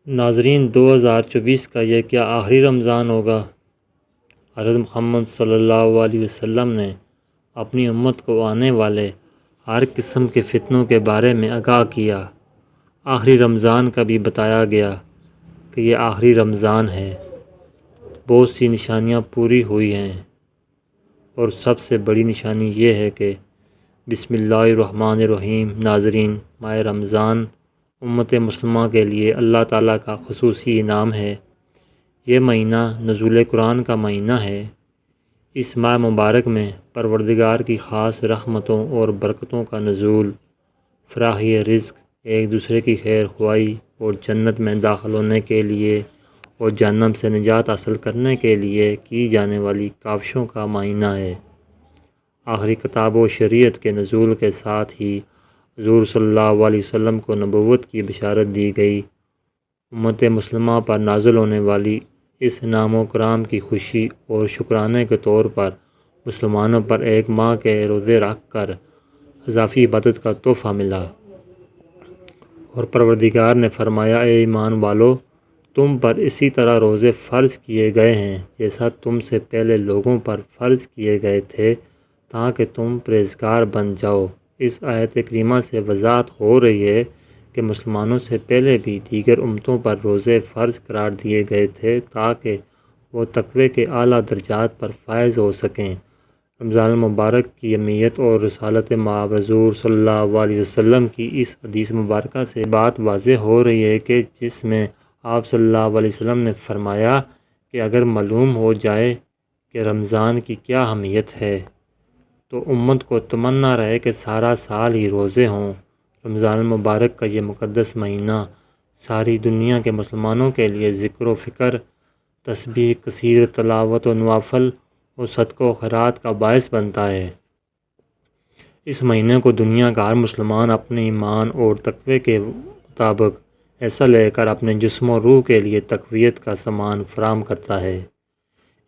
ناظرین، 2024 کا یہ کیا آخری رمضان ہوگا؟ حضرت محمد صلی اللہ علیہ وسلم نے اپنی امت کو آنے والے ہر قسم کے فتنوں کے بارے میں آگاہ کیا۔ آخری رمضان کا بھی بتایا گیا کہ یہ آخری رمضان ہے۔ بہت سی نشانیاں پوری ہوئی ہیں اور سب سے بڑی نشانی یہ ہے کہ بسم اللہ الرحمن الرحیم۔ ناظرین، ماہ رمضان امت مسلمہ کے لیے اللہ تعالیٰ کا خصوصی انعام ہے۔ یہ مہینہ نزول قرآن کا مہینہ ہے۔ اس ماہ مبارک میں پروردگار کی خاص رحمتوں اور برکتوں کا نزول، فراخی رزق، ایک دوسرے کی خیر خواہی اور جنت میں داخل ہونے کے لیے اور جہنم سے نجات حاصل کرنے کے لیے کی جانے والی کاوشوں کا مہینہ ہے۔ آخری کتاب و شریعت کے نزول کے ساتھ ہی حضور صلی اللہ علیہ وسلم کو نبوت کی بشارت دی گئی۔ امت مسلمہ پر نازل ہونے والی اس انعام و کرام کی خوشی اور شکرانے کے طور پر مسلمانوں پر ایک ماہ کے روزے رکھ کر اضافی عبادت کا تحفہ ملا، اور پروردگار نے فرمایا، اے ایمان والو، تم پر اسی طرح روزے فرض کیے گئے ہیں جیسا تم سے پہلے لوگوں پر فرض کیے گئے تھے، تاکہ تم پرہیزگار بن جاؤ۔ اس آیت کریمہ سے وضاحت ہو رہی ہے کہ مسلمانوں سے پہلے بھی دیگر امتوں پر روزے فرض قرار دیے گئے تھے تاکہ وہ تقوی کے اعلیٰ درجات پر فائز ہو سکیں۔ رمضان المبارک کی اہمیت اور رسالت مآب حضور صلی اللہ علیہ وسلم کی اس حدیث مبارکہ سے بات واضح ہو رہی ہے کہ جس میں آپ صلی اللہ علیہ وسلم نے فرمایا کہ اگر معلوم ہو جائے کہ رمضان کی کیا اہمیت ہے تو امت کو تمنا رہے کہ سارا سال ہی روزے ہوں۔ رمضان المبارک کا یہ مقدس مہینہ ساری دنیا کے مسلمانوں کے لیے ذکر و فکر، تسبیح کثیر، تلاوت و نوافل اور صدقہ و خیرات کا باعث بنتا ہے۔ اس مہینے کو دنیا کا ہر مسلمان اپنے ایمان اور تقوی کے مطابق حصہ لے کر اپنے جسم و روح کے لیے تقویت کا سامان فراہم کرتا ہے۔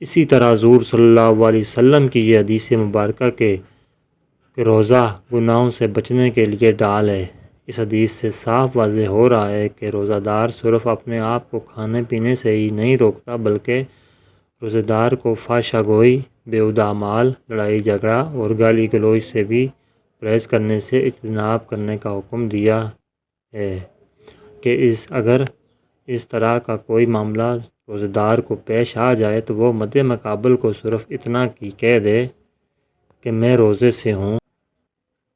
اسی طرح حضور صلی اللہ علیہ وسلم کی یہ حدیث مبارکہ کہ روزہ گناہوں سے بچنے کے لیے ڈال ہے۔ اس حدیث سے صاف واضح ہو رہا ہے کہ روزہ دار صرف اپنے آپ کو کھانے پینے سے ہی نہیں روکتا، بلکہ روزہ دار کو فحشہ گوئی، بیہودہ اعمال، لڑائی جھگڑا اور گالی گلوچ سے بھی پرہیز کرنے سے اجتناب کرنے کا حکم دیا ہے کہ اگر اس طرح کا کوئی معاملہ روزہ دار کو پیش آ جائے تو وہ مد مقابل کو صرف اتنا کہہ دے کہ میں روزے سے ہوں،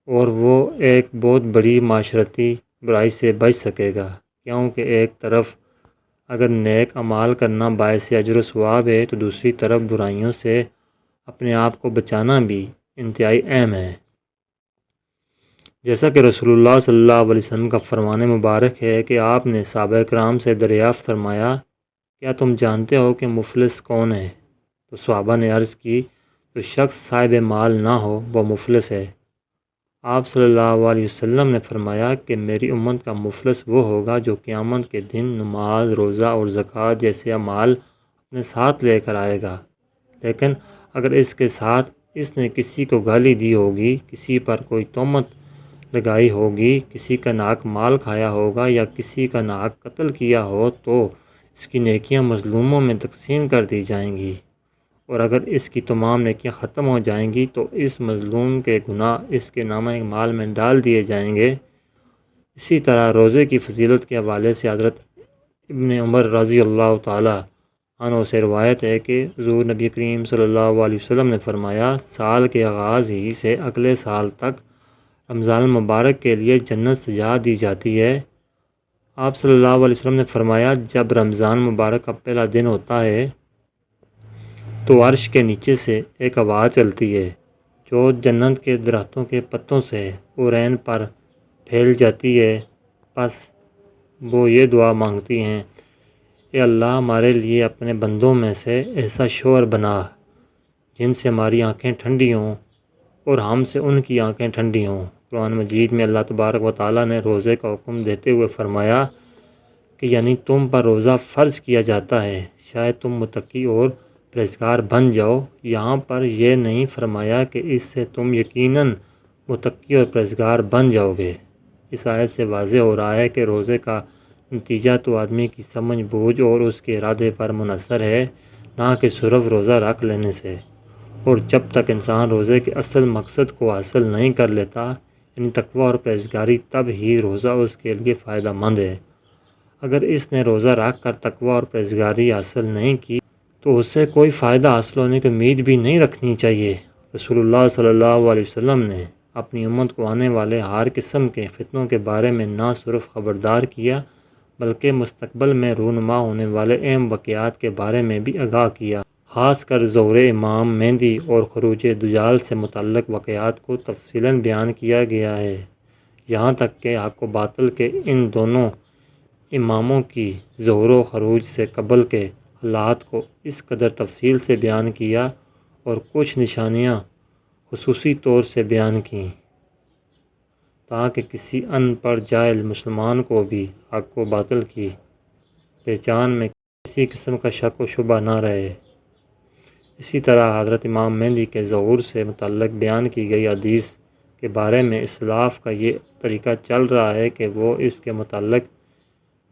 اور وہ ایک بہت بڑی معاشرتی برائی سے بچ سکے گا، کیونکہ ایک طرف اگر نیک اعمال کرنا باعث اجر و ثواب ہے تو دوسری طرف برائیوں سے اپنے آپ کو بچانا بھی انتہائی اہم ہے۔ جیسا کہ رسول اللہ صلی اللہ علیہ وسلم کا فرمان مبارک ہے کہ آپ نے صحابہ کرام سے دریافت فرمایا، کیا تم جانتے ہو کہ مفلس کون ہے؟ تو صحابہ نے عرض کی، جو شخص صاحب مال نہ ہو وہ مفلس ہے۔ آپ صلی اللہ علیہ وسلم نے فرمایا کہ میری امت کا مفلس وہ ہوگا جو قیامت کے دن نماز، روزہ اور زکوٰۃ جیسے اعمال اپنے ساتھ لے کر آئے گا، لیکن اگر اس کے ساتھ اس نے کسی کو گالی دی ہوگی، کسی پر کوئی تہمت لگائی ہوگی، کسی کا ناحق مال کھایا ہوگا یا کسی کا ناحق قتل کیا ہو تو اس کی نیکیاں مظلوموں میں تقسیم کر دی جائیں گی، اور اگر اس کی تمام نیکیاں ختم ہو جائیں گی تو اس مظلوم کے گناہ اس کے نامہ اعمال میں ڈال دیے جائیں گے۔ اسی طرح روزے کی فضیلت کے حوالے سے حضرت ابن عمر رضی اللہ تعالیٰ عنہ سے روایت ہے کہ حضور نبی کریم صلی اللہ علیہ وسلم نے فرمایا، سال کے آغاز ہی سے اگلے سال تک رمضان المبارک کے لیے جنت سجا دی جاتی ہے۔ آپ صلی اللہ علیہ وسلم نے فرمایا، جب رمضان مبارک کا پہلا دن ہوتا ہے تو عرش کے نیچے سے ایک آواز چلتی ہے جو جنت کے درختوں کے پتوں سے عورین پر پھیل جاتی ہے، پس وہ یہ دعا مانگتی ہیں، اے اللہ، ہمارے لیے اپنے بندوں میں سے ایسا شوہر بنا جن سے ہماری آنکھیں ٹھنڈی ہوں اور ہم سے ان کی آنکھیں ٹھنڈی ہوں۔ قرآن مجید میں اللہ تبارک و تعالیٰ نے روزے کا حکم دیتے ہوئے فرمایا کہ یعنی تم پر روزہ فرض کیا جاتا ہے شاید تم متقی اور پرہیزگار بن جاؤ۔ یہاں پر یہ نہیں فرمایا کہ اس سے تم یقیناً متقی اور پرہیزگار بن جاؤ گے۔ اس آیت سے واضح ہو رہا ہے کہ روزے کا نتیجہ تو آدمی کی سمجھ بوجھ اور اس کے ارادے پر منحصر ہے، نہ کہ صرف روزہ رکھ لینے سے۔ اور جب تک انسان روزے کے اصل مقصد کو حاصل نہیں کر لیتا، یعنی تقویٰ اور پرہیزگاری، تب ہی روزہ اس کے لیے فائدہ مند ہے۔ اگر اس نے روزہ رکھ کر تقویٰ اور پرہیزگاری حاصل نہیں کی تو اسے کوئی فائدہ حاصل ہونے کی امید بھی نہیں رکھنی چاہیے۔ رسول اللہ صلی اللہ علیہ وسلم نے اپنی امت کو آنے والے ہر قسم کے فتنوں کے بارے میں نہ صرف خبردار کیا بلکہ مستقبل میں رونما ہونے والے اہم واقعات کے بارے میں بھی آگاہ کیا۔ خاص کر ظہور امام مہدی اور خروج دجال سے متعلق واقعات کو تفصیلاً بیان کیا گیا ہے، یہاں تک کہ حق و باطل کے ان دونوں اماموں کی ظہور و خروج سے قبل کے حالات کو اس قدر تفصیل سے بیان کیا اور کچھ نشانیاں خصوصی طور سے بیان کیں تاکہ کسی ان پڑھ جاہل مسلمان کو بھی حق و باطل کی پہچان میں کسی قسم کا شک و شبہ نہ رہے۔ اسی طرح حضرت امام مہدی کے ظہور سے متعلق بیان کی گئی حدیث کے بارے میں اسلاف کا یہ طریقہ چل رہا ہے کہ وہ اس کے متعلق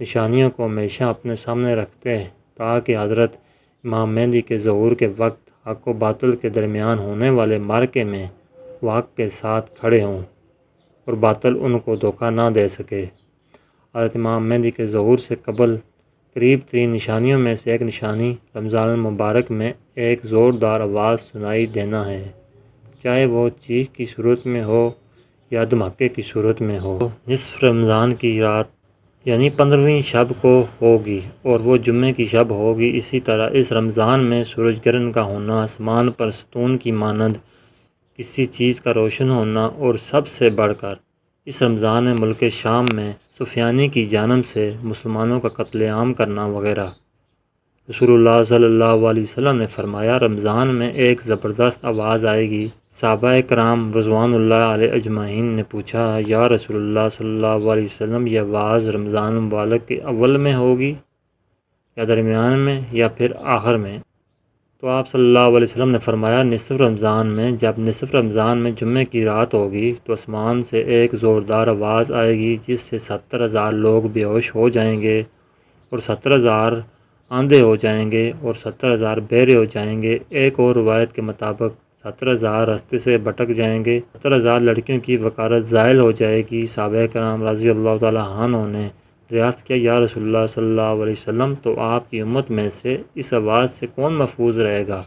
نشانیوں کو ہمیشہ اپنے سامنے رکھتے ہیں تاکہ حضرت امام مہدی کے ظہور کے وقت حق و باطل کے درمیان ہونے والے معرکے میں وقت کے ساتھ کھڑے ہوں اور باطل ان کو دھوکہ نہ دے سکے۔ حضرت امام مہدی کے ظہور سے قبل قریب ترین نشانیوں میں سے ایک نشانی رمضان المبارک میں ایک زوردار آواز سنائی دینا ہے، چاہے وہ چیخ کی صورت میں ہو یا دھماکے کی صورت میں ہو۔ نصف رمضان کی رات یعنی 15ویں شب کو ہوگی اور وہ جمعے کی شب ہوگی۔ اسی طرح اس رمضان میں سورج گرہن کا ہونا، آسمان پر ستون کی مانند کسی چیز کا روشن ہونا اور سب سے بڑھ کر اس رمضان میں ملک شام میں سفیانی کی جانب سے مسلمانوں کا قتل عام کرنا وغیرہ۔ رسول اللہ صلی اللہ علیہ وسلم نے فرمایا، رمضان میں ایک زبردست آواز آئے گی۔ صحابہ کرام رضوان اللہ علیہ اجمعین نے پوچھا، یا رسول اللہ صلی اللہ علیہ وسلم، یہ آواز رمضان مبارک کے اول میں ہوگی یا درمیان میں یا پھر آخر میں؟ تو آپ صلی اللہ علیہ وسلم نے فرمایا، نصف رمضان میں۔ جب نصف رمضان میں جمعے کی رات ہوگی تو آسمان سے ایک زوردار آواز آئے گی جس سے 70,000 لوگ بے ہوش ہو جائیں گے اور 70,000 اندھے ہو جائیں گے اور 70,000 بہرے ہو جائیں گے۔ ایک اور روایت کے مطابق 70,000 راستے سے بھٹک جائیں گے، 70,000 لڑکیوں کی وقارت زائل ہو جائے گی۔ صحابہ کرام رضی اللہ تعالیٰ عنہ نے دریافت کیا، یا رسول اللہ صلی اللہ علیہ وسلم، تو آپ کی امت میں سے اس آواز سے کون محفوظ رہے گا؟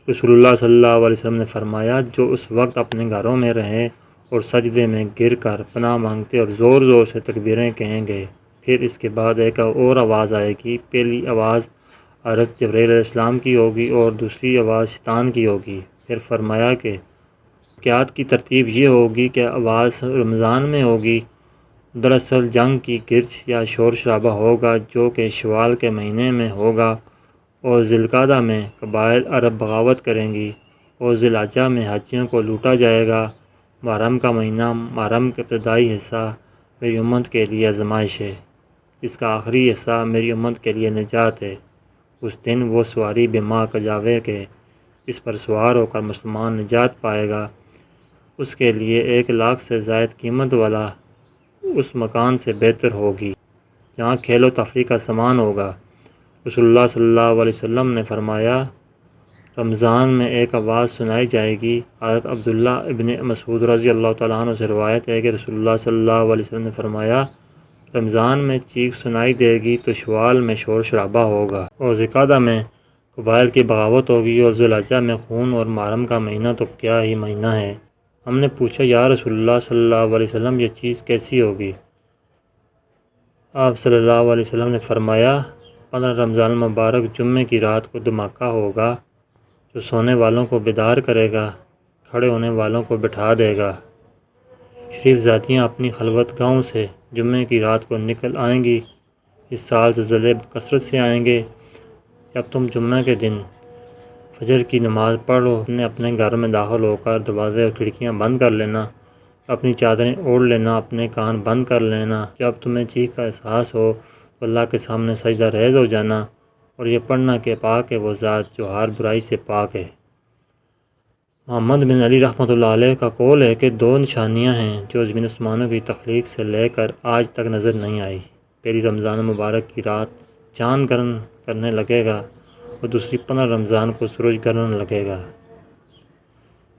رسول اللہ صلی اللہ علیہ وسلم نے فرمایا، جو اس وقت اپنے گھروں میں رہیں اور سجدے میں گر کر پناہ مانگتے اور زور زور سے تکبیریں کہیں گے۔ پھر اس کے بعد ایک اور آواز آئے گی۔ پہلی آواز حضرت جبرائیل علیہ السلام کی ہوگی اور دوسری آواز شیطان کی ہوگی۔ پھر فرمایا کہ واقعات کی ترتیب یہ ہوگی کہ آواز رمضان میں ہوگی۔ دراصل جنگ کی گرج یا شور شرابہ ہوگا جو کہ شوال کے مہینے میں ہوگا اور ذی القعدہ میں قبائل عرب بغاوت کریں گی اور ذی الحجہ میں حاجیوں کو لوٹا جائے گا۔ محرم کا مہینہ، محرم کا ابتدائی حصہ میری امت کے لیے آزمائش ہے، اس کا آخری حصہ میری امت کے لیے نجات ہے۔ اس دن وہ سواری بے ماں کا جاوے کہ اس پر سوار ہو کر مسلمان نجات پائے گا، اس کے لیے 1,00,000 سے زائد قیمت والا اس مکان سے بہتر ہوگی جہاں کھیل و تفریح کا سامان ہوگا۔ رسول اللہ صلی اللہ علیہ وسلم نے فرمایا، رمضان میں ایک آواز سنائی جائے گی۔ حضرت عبداللہ ابن مسعود رضی اللہ تعالیٰ عنہ سے روایت ہے کہ رسول اللہ صلی اللہ علیہ وسلم نے فرمایا، رمضان میں چیخ سنائی دے گی تو شوال میں شور شرابہ ہوگا اور ذی القعدہ میں قبائل کی بغاوت ہوگی اور ذی الحجہ میں خون، اور محرم کا مہینہ تو کیا ہی مہینہ ہے۔ ہم نے پوچھا، یا رسول اللہ صلی اللہ علیہ وسلم، یہ چیز کیسی ہوگی؟ آپ صلی اللہ علیہ وسلم نے فرمایا، 15 رمضان المبارک جمعے کی رات کو دھماکہ ہوگا جو سونے والوں کو بیدار کرے گا، کھڑے ہونے والوں کو بٹھا دے گا۔ شریف ذاتیاں اپنی خلوت گاہوں سے جمعے کی رات کو نکل آئیں گی۔ اس سال زلزلے کثرت سے آئیں گے۔ جب تم جمعہ کے دن فجر کی نماز پڑھ لو، اپنے گھر میں داخل ہو کر دروازے اور کھڑکیاں بند کر لینا، اپنی چادریں اوڑھ لینا، اپنے کان بند کر لینا۔ جب تمہیں چیخ کا احساس ہو تو اللہ کے سامنے سجدہ ریز ہو جانا اور یہ پڑھنا کہ پاک ہے وہ ذات جو ہر برائی سے پاک ہے۔ محمد بن علی رحمۃ اللہ علیہ کا قول ہے کہ 2 نشانیاں ہیں جو زمین آسمانوں کی تخلیق سے لے کر آج تک نظر نہیں آئی۔ پہلی رمضان مبارک کی رات چاند گرہن کرنے لگے گا اور دوسری 15 رمضان کو سورج گرہن لگے گا۔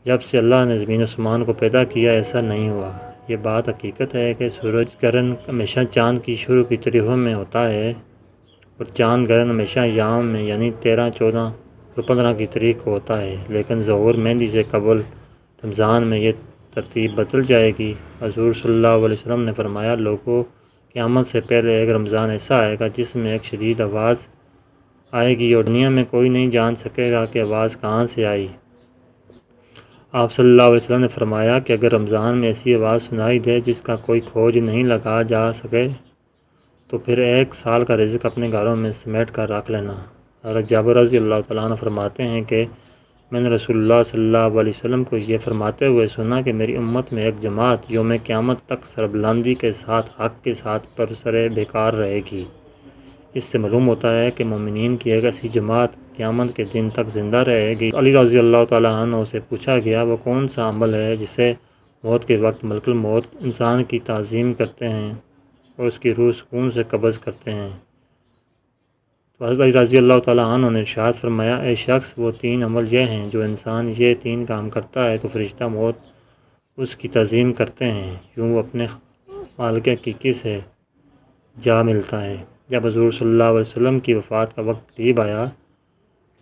جب سے اللہ نے زمین آسمان کو پیدا کیا ایسا نہیں ہوا۔ یہ بات حقیقت ہے کہ سورج گرہن ہمیشہ چاند کی شروع کی تاریخوں میں ہوتا ہے اور چاند گرہن ہمیشہ ایام میں یعنی 13، 14 اور 15 کی تاریخ کو ہوتا ہے، لیکن ظہور مہندی سے قبل رمضان میں یہ ترتیب بدل جائے گی۔ حضور صلی اللہ علیہ وسلم نے فرمایا، لوگوں قیامت سے پہلے ایک رمضان ایسا آئے گا جس میں ایک شدید آواز آئے گی اور دنیا میں کوئی نہیں جان سکے گا کہ آواز کہاں سے آئی۔ آپ صلی اللہ علیہ وسلم نے فرمایا کہ اگر رمضان میں ایسی آواز سنائی دے جس کا کوئی کھوج نہیں لگا جا سکے تو پھر 1 سال کا رزق اپنے گھروں میں سمیٹ کر رکھ لینا۔ حضرت جابر رضی اللہ تعالیٰ عنہ فرماتے ہیں کہ میں نے رسول اللہ صلی اللہ علیہ وسلم کو یہ فرماتے ہوئے سنا کہ میری امت میں ایک جماعت یوم قیامت تک سربلندی کے ساتھ حق کے ساتھ برسر بیکار رہے گی۔ اس سے معلوم ہوتا ہے کہ مومنین کی ایک ایسی جماعت قیامت کے دن تک زندہ رہے گی۔ علی رضی اللہ تعالیٰ عنہ سے پوچھا گیا، وہ کون سا عمل ہے جسے موت کے وقت ملک الموت انسان کی تعظیم کرتے ہیں اور اس کی روح سکون سے قبض کرتے ہیں؟ تو حضرت علی رضی اللہ تعالیٰ عنہ نے ارشاد فرمایا، اے شخص، وہ 3 عمل یہ ہیں جو انسان یہ 3 کام کرتا ہے تو فرشتہ موت اس کی تعظیم کرتے ہیں، یوں وہ اپنے مالک حقیقی سے جا ملتا ہے۔ جب حضور صلی اللہ علیہ وسلم کی وفات کا وقت قریب آیا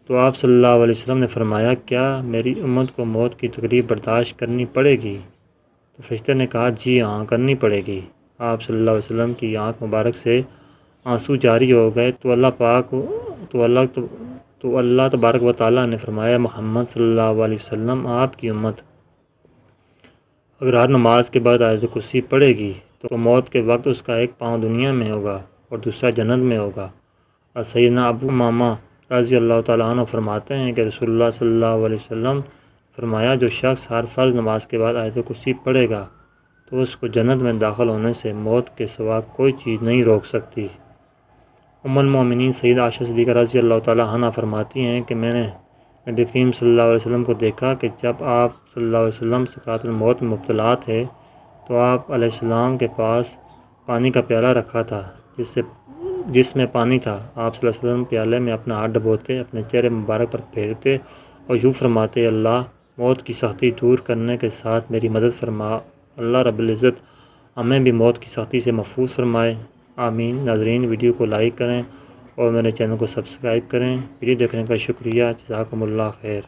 تو آپ صلی اللہ علیہ وسلم نے فرمایا، کیا میری امت کو موت کی تکلیف برداشت کرنی پڑے گی؟ تو فرشتے نے کہا، جی ہاں، کرنی پڑے گی۔ آپ صلی اللہ علیہ وسلم کی آنکھ مبارک سے آنسو جاری ہو گئے تو اللہ تبارک و تعالیٰ نے فرمایا، محمد صلی اللہ علیہ وسلم، آپ کی امت اگر ہر نماز کے بعد آیت کرسی پڑھے گی تو موت کے وقت اس کا ایک پاؤں دنیا میں ہوگا اور دوسرا جنت میں ہوگا۔ اور سیدنا ابو امامہ رضی اللہ تعالیٰ عنہ فرماتے ہیں کہ رسول اللہ صلی اللہ علیہ وسلم فرمایا، جو شخص ہر فرض نماز کے بعد آیت کرسی پڑھے گا تو اس کو جنت میں داخل ہونے سے موت کے سوا کوئی چیز نہیں روک سکتی۔ ام المومنین سیدہ عائشہ صدیقہ رضی اللہ تعالیٰ عنہا فرماتی ہیں کہ میں نے نبی کریم صلی اللہ علیہ وسلم کو دیکھا کہ جب آپ صلی اللہ علیہ وسلم سکرات الموت میں مبتلا تھے تو آپ علیہ السلام کے پاس پانی کا پیالہ رکھا تھا جس میں پانی تھا۔ آپ صلی اللہ علیہ وسلم پیالے میں اپنا ہاتھ ڈبوتے، اپنے چہرے مبارک پر پھیرتے اور یوں فرماتے، اللہ موت کی سختی دور کرنے کے ساتھ میری مدد فرما، اللہ رب العزت ہمیں بھی موت کی سختی سے محفوظ فرمائے، آمین۔ ناظرین، ویڈیو کو لائک کریں اور میرے چینل کو سبسکرائب کریں۔ ویڈیو دیکھنے کا شکریہ، جزاکم اللہ خیر۔